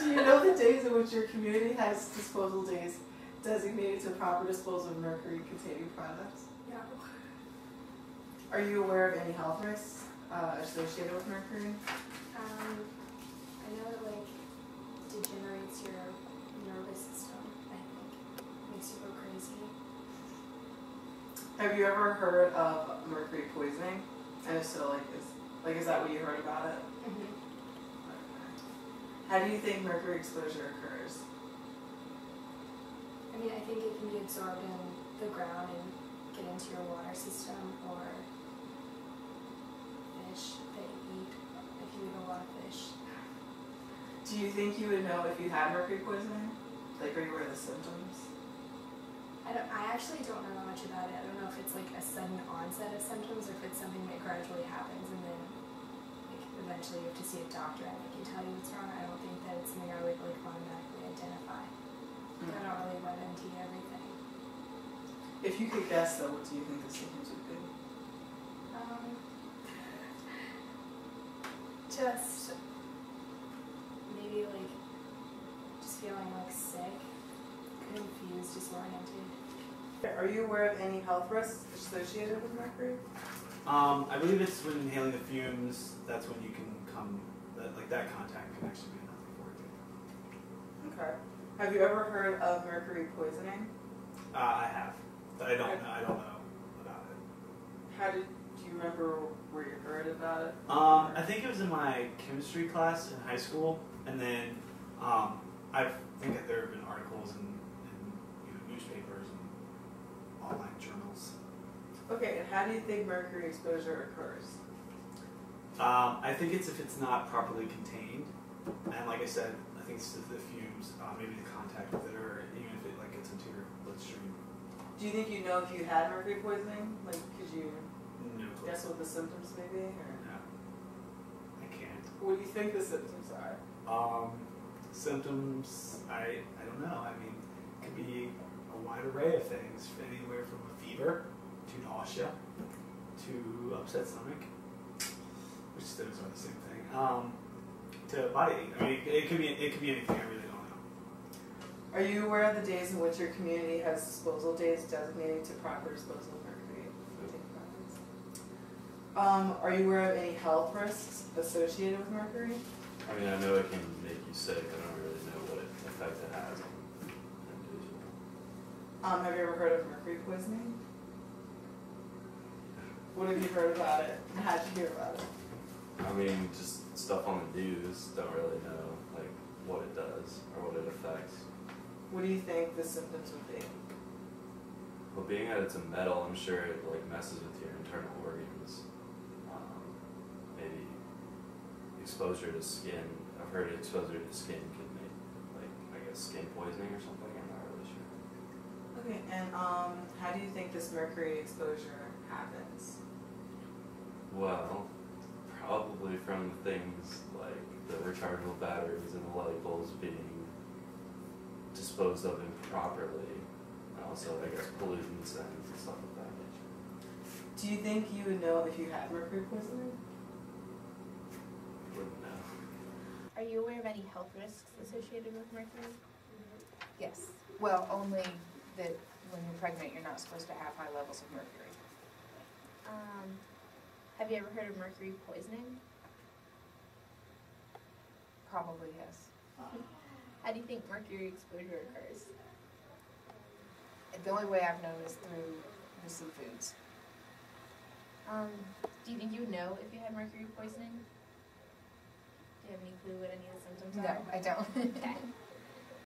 Do you know the days in which your community has disposal days designated to proper disposal of mercury-containing products? No. Are you aware of any health risks associated with mercury? I know it like degenerates your nervous system, I think. Makes you go crazy. Have you ever heard of mercury poisoning? And if so, is that what you heard about it? Mm-hmm. How do you think mercury exposure occurs? I mean, I think it can be absorbed in the ground and get into your water system or fish that you eat if you eat a lot of fish. Do you think you would know if you had mercury poisoning? Like, are you aware of the symptoms? I actually don't know much about it. I don't know if it's like a sudden onset of symptoms or if it's something that gradually happens and then like, eventually you have to see a doctor and they can tell you what's wrong. I don't think that it's something I would like automatically identify. I don't really run into everything. If you could guess though, what do you think the symptoms would be? Just maybe like just feeling like sick, confused, disoriented. Are you aware of any health risks associated with mercury? I believe it's when inhaling the fumes, that's when you can come, that contact can actually be unhealthy for you. Okay. Have you ever heard of mercury poisoning? I have. I don't know about it. Do you remember where you heard about it? I think it was in my chemistry class in high school, and then I think that there have been articles in newspapers and online journals. Okay, and how do you think mercury exposure occurs? I think it's if it's not properly contained, and like I said, I think it's the fumes, maybe the contact with it, or even if it gets into your bloodstream. Do you think you know if you had mercury poisoning? Like, could you guess what the symptoms may be? Or? No, I can't. What do you think the symptoms are? Symptoms, I don't know. I mean, it could be a wide array of things, anywhere from a fever to nausea to upset stomach, which those are the same thing. To body ache. I mean, it could be anything. I really don't know. Are you aware of the days in which your community has disposal days designated to proper disposal of mercury? Are you aware of any health risks associated with mercury? I mean, I know it can make you sick. I don't really know what effect it has on an individual. Have you ever heard of mercury poisoning? What have you heard about it? And how did you hear about it? I mean, just stuff on the news. Don't really know like what it does or what it affects. What do you think the symptoms would be? Well, being that it's a metal, I'm sure it like messes with your internal organs. Maybe exposure to skin. I've heard exposure to skin could make skin poisoning or something. I'm not really sure. Okay, and how do you think this mercury exposure happens? Well, probably from things like the rechargeable batteries and the light bulbs being disposed of improperly, and also I guess pollutants and stuff of that nature. Do you think you would know if you had mercury poisoning? Wouldn't know. Are you aware of any health risks associated with mercury? Yes. Well, only that when you're pregnant, you're not supposed to have high levels of mercury. Have you ever heard of mercury poisoning? Probably yes. How do you think mercury exposure occurs? The only way I've known is through the seafoods. Do you think you would know if you had mercury poisoning? Do you have any clue what any of the symptoms are? No, I don't. Okay.